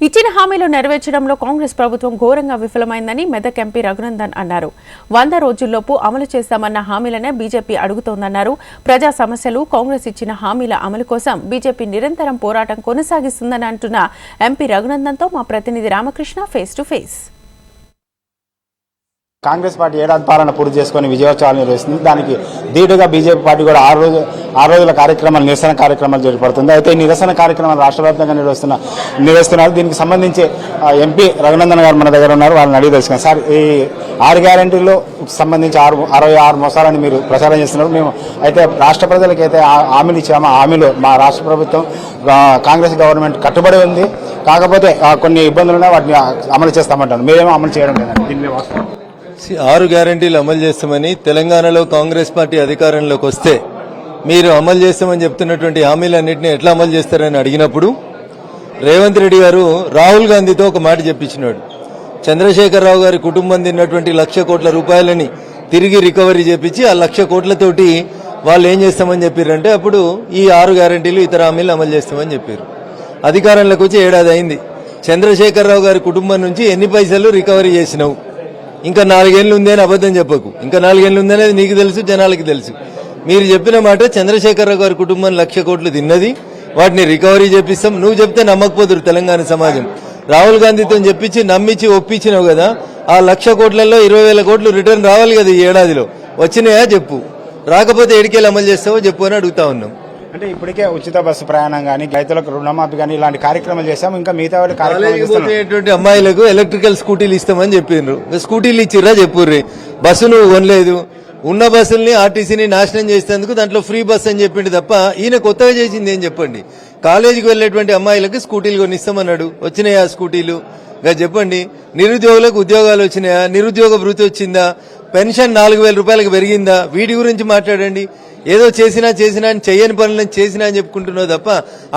ఇచ్చిన హామీలు నెరవేర్చడంలో కాంగ్రెస్ ప్రభుత్వం ఘోరంగా విఫలమైందని మెదక్ ఎంపీ రఘునందన్ అన్నారు. 100 రోజుల్లోపు అమలు చేస్తామన్న హామీలనే బీజేపీ అడుగుతోందన్నారు. ప్రజా సమస్యలు, కాంగ్రెస్ ఇచ్చిన హామీల అమలు కోసం బీజేపీ నిరంతరం పోరాటం కొనసాగిస్తుందని అంటున్న ఎంపీ రఘునందన్తో మా ప్రతినిధి Ramakrishna face to face. Congress party ఏడాది పాలన పూర్తి చేసుకుని విజయోత్సవాలు నిర్వహిస్తుంది. దానికి ధీటుగా బీజేపీ పార్టీ కూడా 6 రోజుల కార్యక్రమాలు, నిరసన కార్యక్రమాలు చేపడుతుంది. అయితే ఈ నిరసన కార్యక్రమాలు రాష్ట్ర వ్యాప్తంగా నిర్వహిస్తున్నారు. దీనికి సంబంధించి ఎంపీ రఘునందన్ గారు మన దగ్గర ఉన్నారు. వాళ్ళని అడిగి తెలుసుకున్నాం. సార్, ఈ 6 గ్యారెంటీల్లో సంబంధించి 66 మోసాలని మీరు ప్రచారం చేస్తున్నారు. మేము అయితే రాష్ట్ర ప్రజలకి అయితే హామీలు ఇచ్చామో హామీలు మా రాష్ట్ర ప్రభుత్వం, కాంగ్రెస్ గవర్నమెంట్ కట్టుబడి ఉంది. కాకపోతే కొన్ని ఇబ్బందులు ఉన్నాయి, వాటిని అమలు చేస్తామంటారు. మీరేమో అమలు చేయడం లేదండి. దీని మీద 6 గ్యారెంటీలు అమలు చేస్తామని తెలంగాణలో కాంగ్రెస్ పార్టీ అధికారంలోకి వస్తే మీరు అమలు చేస్తామని చెప్తున్నటువంటి హామీలన్నింటినీ ఎట్లా అమలు చేస్తారని అడిగినప్పుడు రేవంత్ రెడ్డి గారు రాహుల్ గాంధీతో ఒక మాట చెప్పించినాడు. చంద్రశేఖరరావు గారి కుటుంబం తిన్నటువంటి 1,00,000 కోట్ల రూపాయలని తిరిగి రికవరీ చేపించి ఆ 1,00,000 కోట్లతోటి వాళ్ళు ఏం చేస్తామని చెప్పారంటే అప్పుడు ఈ 6 గ్యారెంటీలు ఇతర హామీలు అమలు చేస్తామని చెప్పారు. అధికారంలోకి వచ్చి ఏడాది అయింది. చంద్రశేఖరరావు గారి కుటుంబం నుంచి ఎన్ని పైసలు రికవరీ చేసినావు? ఇంకా 4 ఏళ్లు ఉంది అని అబద్దం చెప్పకు. ఇంకా 4 ఏళ్లు ఉందనేది నీకు తెలుసు, జనాలకి తెలుసు. మీరు చెప్పిన మాట చంద్రశేఖరరావు గారి కుటుంబం 1,00,000 కోట్లు తిన్నది, వాటిని రికవరీ చేపిస్తాం. నువ్వు చెప్తే నమ్మకపోతురు తెలంగాణ సమాజం. రాహుల్ గాంధీతో చెప్పించి నమ్మించి ఒప్పించినావు కదా. ఆ 1,00,000 కోట్లలో 20,000 కోట్లు రిటర్న్ రావాలి కదా ఈ ఏడాదిలో. వచ్చినాయా చెప్పు. రాకపోతే ఎడికేళ్ళు అమలు చేస్తావో చెప్పు అని అడుగుతా ఉన్నాం. అంటే ఇప్పటికే ఉచిత బస్సు ప్రయాణం కానీ, రైతులకు రుణమాఫీ కానీ ఇలాంటి కార్యక్రమాలు చేశాము. ఇంకా మిగతా అమ్మాయిలకు ఎలక్ట్రికల్ స్కూటీలు ఇస్తామని చెప్పిండ్రు. స్కూటీలు ఇచ్చిర్రా చెప్పుర్రి. బస్సు నువ్వు కొనలేదు. ఉన్న బస్సుల్ని ఆర్టీసీని నాశనం చేసేందుకు దాంట్లో ఫ్రీ బస్ అని చెప్పిండు తప్ప ఈయన కొత్తగా చేసింది ఏం చెప్పండి. కాలేజీకి వెళ్లేటువంటి అమ్మాయిలకు స్కూటీలు కొని ఇస్తామన్నాడు. వచ్చినాయా స్కూటీలు? చెప్పండి. నిరుద్యోగులకు ఉద్యోగాలు వచ్చినాయా? నిరుద్యోగ భృతి వచ్చిందా? పెన్షన్ 4,000 రూపాయలకు పెరిగిందా? వీటి గురించి మాట్లాడండి. ఏదో చేసినా అని చెయ్యని పనులను చేసినా అని చెప్పుకుంటున్నావు తప్ప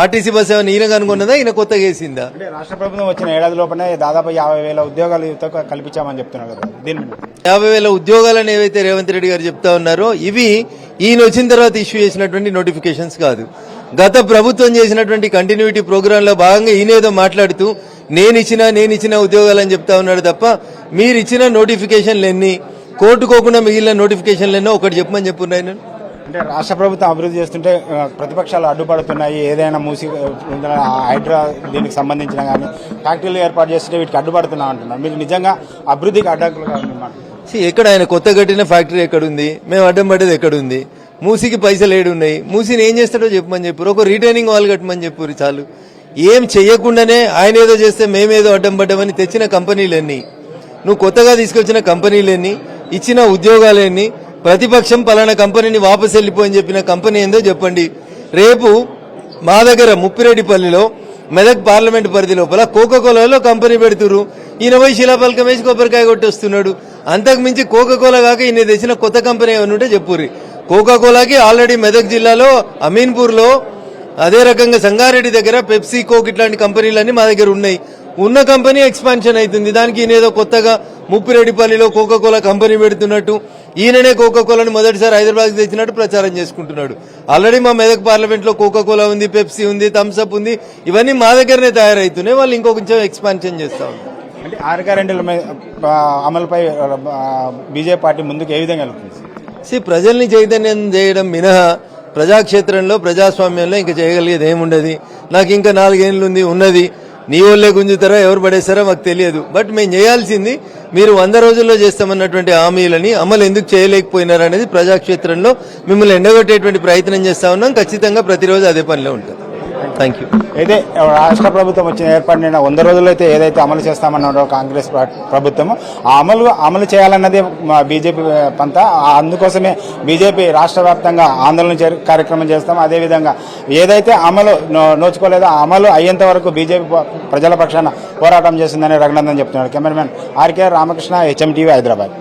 ఆర్టీసీ బస్ ఏమైనా ఈయన కనుగొన్నదా, ఈయన కొత్తగా వేసిందా? అంటే రాష్ట్ర ప్రభుత్వం వచ్చిన ఏడాది లోపలనే దాదాపు 50,000 ఉద్యోగాలు కల్పించామని చెప్తున్నారు కదా. దీని 50,000 ఉద్యోగాలని ఏవైతే రేవంత్ రెడ్డి గారు చెప్తా ఉన్నారో ఇవి ఈయన వచ్చిన తర్వాత ఇష్యూ చేసినటువంటి నోటిఫికేషన్స్ కాదు. గత ప్రభుత్వం చేసినటువంటి కంటిన్యూటీ ప్రోగ్రామ్ లో భాగంగా ఈయనేదో మాట్లాడుతూ నేనిచ్చిన ఉద్యోగాలని చెప్తా ఉన్నాడు తప్ప మీరు ఇచ్చిన నోటిఫికేషన్లు ఎన్ని, కోర్టుకోకుండా మిగిలిన నోటిఫికేషన్లు ఎన్నో ఒకటి చెప్పమని చెప్పున్నాయి. అంటే రాష్ట్ర ప్రభుత్వం అభివృద్ధి చేస్తుంటే ప్రతిపక్షాలు అడ్డుపడుతున్నాయి. ఏదైనా హైడ్రా దీనికి సంబంధించిన కానీ ఫ్యాక్టరీలు ఏర్పాటు చేస్తుంటే వీటికి అడ్డుపడుతున్నాం అంటున్నారు. మీరు నిజంగా అభివృద్ధికి అడ్డంకులుగా ఎక్కడ ఆయన కొత్త కట్టిన ఫ్యాక్టరీ ఎక్కడుంది? మేము అడ్డం పడేది ఎక్కడుంది? మూసికి పైసలు ఏడున్నాయి? మూసిని ఏం చేస్తాడో చెప్పమని చెప్పారు. ఒక రిటైనింగ్ వాల్ కట్టమని చెప్పారు చాలు. ఏం చెయ్యకుండానే ఆయన ఏదో చేస్తే మేమేదో అడ్డం పడ్డామని తెచ్చిన కంపెనీలన్నీ, నువ్వు కొత్తగా తీసుకొచ్చిన కంపెనీలన్నీ, ఇచ్చిన ఉద్యోగాలన్నీ, ప్రతిపక్షం పలానా కంపెనీని వాపసు వెళ్ళిపోయని చెప్పిన కంపెనీ ఏందో చెప్పండి. రేపు మా దగ్గర ముప్పిరెడ్డిపల్లిలో మెదక్ పార్లమెంట్ పరిధి లోపల కోకాకోలాలో కంపెనీ పెడుతురు. ఈయన పోయి శిలాపలకం వేసి కొబ్బరికాయ కొట్టేస్తున్నాడు. అంతకు మించి కోకాకోలా కాక ఈయన తెచ్చిన కొత్త కంపెనీ ఏమన్నా ఉంటే చెప్పుర్రి. కోకాకోలాకి ఆల్రెడీ మెదక్ జిల్లాలో అమీన్పూర్లో, అదే రకంగా సంగారెడ్డి దగ్గర పెప్సీ, కోక్ ఇట్లాంటి కంపెనీలన్నీ మా దగ్గర ఉన్నాయి. ఉన్న కంపెనీ ఎక్స్పాన్షన్ అవుతుంది. దానికి ఈయనేదో కొత్తగా ముప్పిరెడ్డిపల్లిలో కోకాకోలా కంపెనీ పెడుతున్నట్టు, ఈయననే కోకాకోలాని మొదటిసారి హైదరాబాద్ తెచ్చినట్టు ప్రచారం చేసుకుంటున్నాడు. ఆల్రెడీ మా మెదక్ పార్లమెంట్ లో కోకాకోలా ఉంది, పెప్సీ ఉంది, థమ్స్అప్ ఉంది. ఇవన్నీ మా దగ్గరనే తయారవుతున్నాయి. వాళ్ళు ఇంకొంచెం ఎక్స్పాన్షన్ చేస్తా ఉన్నారు. అంటే 6 గ్యారెంటీల అమలుపై బీజేపీ పార్టీ ముందుకు ఏ విధంగా వెళ్తుంది? ప్రజల్ని చైతన్యం చేయడం మినహా ప్రజాక్షేత్రంలో, ప్రజాస్వామ్యంలో ఇంకా చేయగలిగేది ఏముండదు. నాకు ఇంకా 4 ఏళ్ళు ఉన్నది. నీ వాళ్ళే గుంజుతారా, ఎవరు పడేస్తారో మాకు తెలియదు. బట్ మేము చేయాల్సింది మీరు 100 రోజుల్లో చేస్తామన్నటువంటి హామీలని అమలు ఎందుకు చేయలేకపోయినారనేది ప్రజాక్షేత్రంలో మిమ్మల్ని ఎండగొట్టేటువంటి ప్రయత్నం చేస్తా ఉన్నాం. ఖచ్చితంగా ప్రతిరోజు అదే పనిలో ఉంటుంది. Thank you. అయితే రాష్ట్ర ప్రభుత్వం వచ్చిన ఏర్పడిన 100 రోజుల్లో అయితే ఏదైతే అమలు చేస్తామన్నారో కాంగ్రెస్ ప్రభుత్వం అమలు చేయాలన్నది బీజేపీ పంత. అందుకోసమే బీజేపీ రాష్ట్ర వ్యాప్తంగా ఆందోళన కార్యక్రమం చేస్తాం. అదేవిధంగా ఏదైతే అమలు నోచుకోలేదో అమలు అయ్యేంత వరకు బీజేపీ ప్రజల పక్షాన పోరాటం చేస్తుందని రఘునందన్ చెప్తున్నారు. Cameraman RK Ramakrishna, HM TV, Hyderabad.